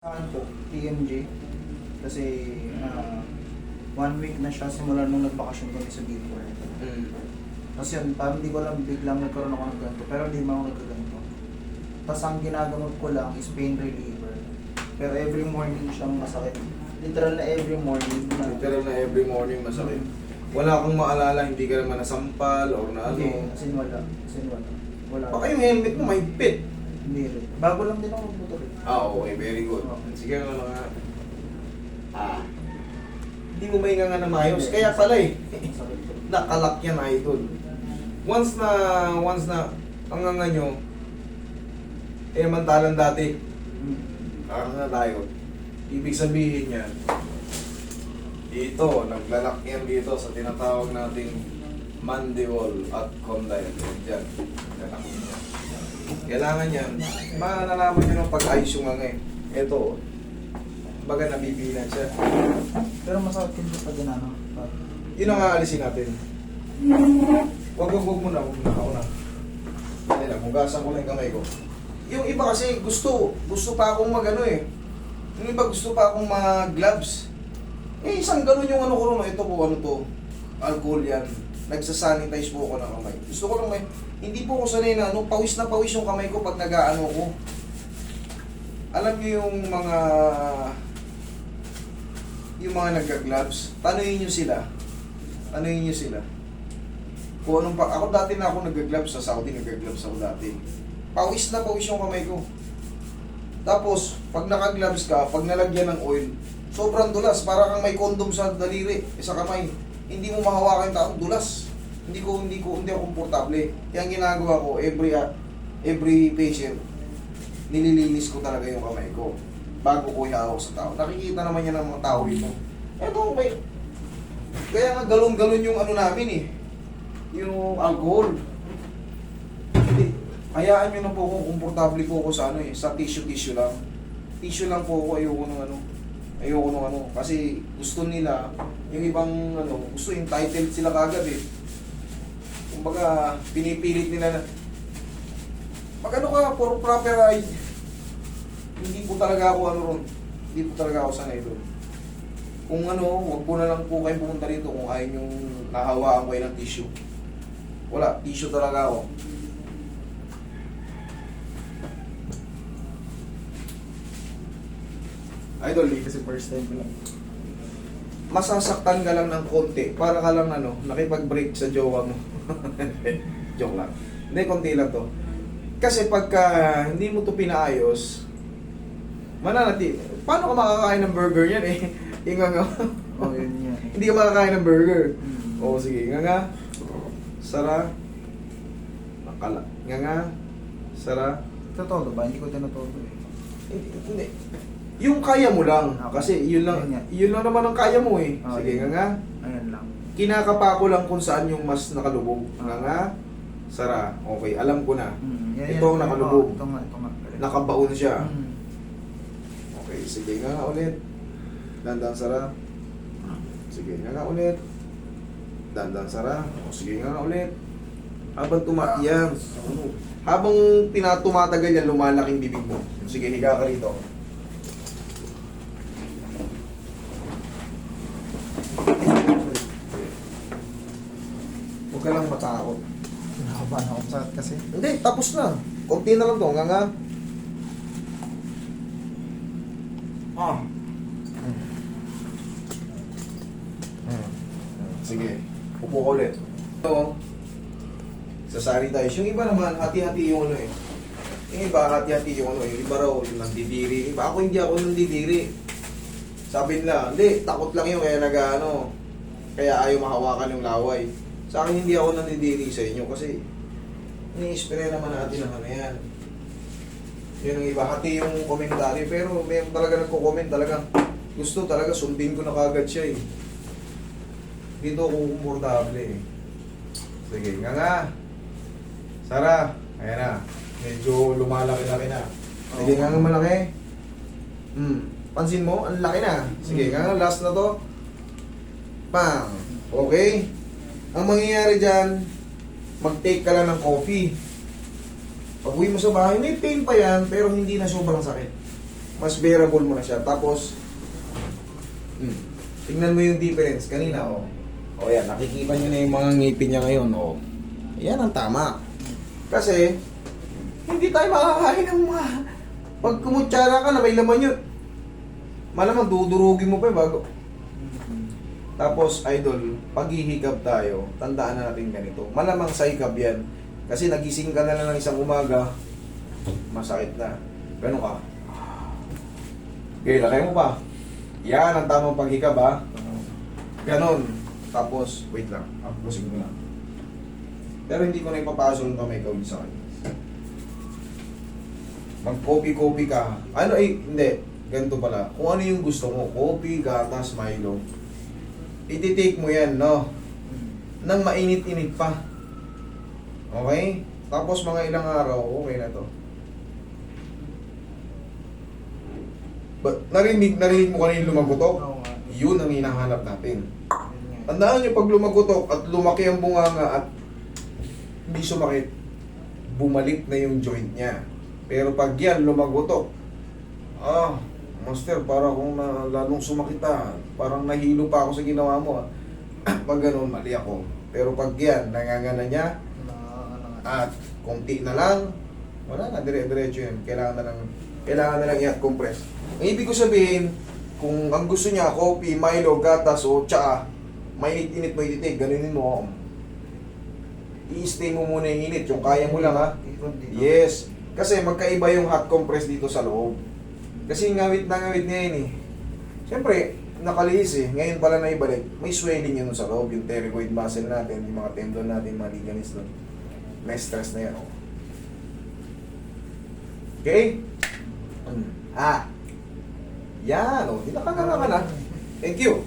Sa akin po, TMJ. Kasi 1 week na siya simula nung nagbakasyon kami sa Bicol. Tapos yun, parang hindi ko alam, biglang nagkaroon ako ng ganito. Pero hindi mo ako nagkaganito. Tapos ang ginagamot ko lang is pain reliever. Pero every morning siyang masakit. Literal na every morning. Literal na every morning masakit. Wala akong maalala, hindi ka naman nasampal or na ano. Hindi, as in wala. As in wala. Wala. Baka yung helmet mo may pit. Hindi rin. Bago lang din ako magmotor. Okay, very good. Okay. Sige nga nga. Hindi mo mainga nga na maayos. Kaya pala Masakit po. nakalak yan, idol. Once na ang nga nyo, mantalan dati, na tayo. Ibig sabihin yan, dito, naglalak yan dito sa tinatawag nating mandible at condyle. Diyan, naglalak yan. Kailangan yan, malalaman nyo ng pag-ayos yung nga Ito, baga nabibilan siya. Pero masakit din pag ginano. Yun ang aalisin natin. Wag mo na, ako na. Hindi lang, hugasan ko lang yung kamay ko. Yung iba kasi gusto pa akong magano eh. Yung iba gusto pa akong mag-gloves. Isang ganun yung ano ko rin. Ito po, ano to, alcohol yan. Nagsasanitize po ako ng kamay. Gusto ko lang hindi po ako sanay na, pawis na pawis yung kamay ko pag nag-ano ko. Alam niyo yung mga nagka-gloves, tanungin niyo sila. Kung anong ako dati na ako nag-gloves sa Saudi, nag-gloves ako dati. Pawis na pawis yung kamay ko. Tapos, pag naka-gloves ka, pag nalagyan ng oil, sobrang dulas, para kang may condom sa daliri, sa kamay. Hindi mo mahawakan yung tao, dulas. Hindi ako komportable. Kaya ang ginagawa ko, every patient, nililinis ko talaga yung kamay ko bago ko ihawak sa tao. Nakikita naman yan ng mga tao dito. Eto, kaya nga galon-galon yung ano namin eh. Yung alcohol. Hindi. Hayaan nyo na po kung komportable po ako sa sa tissue lang. Tissue lang po ako, ayoko nung ano. Kasi gusto nila, yung ibang gusto entitled sila kagad eh. Kumbaga, pinipilit nila na, ka, for proper ride. Hindi po talaga ako hindi po talaga ako sanay doon. Kung wag po na lang po kayo pumunta dito kung ayaw yung nahawaan ko ng tissue. Wala, tissue talaga ako. Idol, Kasi first time ko lang. masasaktan ka lang ng konti para ka lang nakipag-break sa jowa mo. Joke lang. Hindi, konti lang to. Kasi pagka hindi mo to pinaayos, mananati. Paano ka makakain ng burger yan eh? Inga nga. Oh, yun yan. Hindi ka makakain ng burger. Mm. Oo, sige. Inga nga. Sara. Makala. Inga nga. Sara. Totoo ba? Hindi ko tinatodo eh. Hindi. Yung kaya mo lang. Kasi yun lang naman ang kaya mo eh. Oh, Sige, yun. nga nga. Ayan lang. Kinakapa ko lang kung saan yung mas nakalubog. Nga nga. Sara. Okay, alam ko na. Ito ang nakalubog. Ito nga. Nakabaon siya. Mm. Okay, sige nga ulit. Dandan Sara. Sige nga ulit. Dandan Sara. O, sige nga ulit. Habang habang tumatagal yan, lumalaking bibig mo. Sige, higa ka rito. Huwag ka lang matakot. Nakabahan ako sa kasi. Hindi, tapos na. Konti na lang to. Nga. Sige. Upo ka ulit. Ito, sasari tayo. Yung iba naman, hati-hati yung eh. Yung iba, hati-hati yung eh. Yung iba raw, yung nandidiri. Iba, hindi ako nandidiri. Sabi nila, hindi, takot lang yun, kaya kaya ayaw mahawakan yung laway. Sa akin, hindi ako nandidiri sa inyo kasi ini-spray naman natin ang yan. Yun ang iba, hati yung komentary, pero may talaga nagko-comment talaga. Gusto talaga, sundin ko na kagad siya eh. Dito ako komportable eh. Sige, nga. Sara, ayan na. Medyo lumalaki-laki na. Sige, nga malaki. Pansin mo, ang laki na. Sige, nga last na to. Pang. Okay? Ang mangyayari dyan, mag-take ka lang ng coffee. Pag uwi mo sa bahay, may pain pa yan, pero hindi na sobrang sakit. Mas bearable mo na siya. Tapos, tingnan mo yung difference. Kanina, oh. O yan, nakikita nyo na yung mga ngipin niya ngayon, oh. Yan ang tama. Kasi, hindi tayo makakain ng mga... Pag kumutsara ka na, may laman yun. Malamang dudurugin mo pa bago. Tapos, idol, pag hihikab tayo, tandaan na natin ganito. Malamang sa hikab yan. Kasi nagising ka na lang ng isang umaga, masakit na. Ganun ka. Okay, lakay mo pa. Yan ang tamang paghikab, ha? Ganon. Tapos, wait lang. Pusing mo lang. Pero hindi ko na ipapasok yung kamay ko sa akin. Mag-copy ka. Ano hindi. Ganito pala. Kung ano yung gusto mo, coffee, gatas, Milo. Iti-take mo yan, no? Nang mainit-init pa. Okay? Tapos mga ilang araw, okay na to. Narinig mo kanina lumagotok? Oo nga. Yun ang hinahanap natin. Yun nga. Tandaan nyo, pag lumagotok at lumaki ang bunganga at hindi sumakit, bumalik na yung joint niya. Pero pag yan, lumagotok, master, para kung lalong sumakit parang nahilo pa ako sa ginawa mo. Pag ganun, mali ako. Pero pag yan, nangangana niya, at konti na lang, wala na, dire-diretso yan. Kailangan na lang i-compress. Ang ibig ko sabihin, kung ang gusto niya, coffee, Milo, gatas, o tsaa, mainit-init mo ititig, ganunin mo. I-stay mo muna yung init, yung kaya mo lang, ha? Yes. Kasi magkaiba yung hot compress dito sa loob. Kasi ngawit na ngawit ngayon eh. Siyempre, nakalihis eh. Ngayon pala na ibalik. May swelling yun sa loob. Yung pterygoid muscle natin, yung mga tendon natin, mga ligaments doon. May stress na yan. Oh. Okay? Yan. Oh. Tinakagana ka na. Thank you.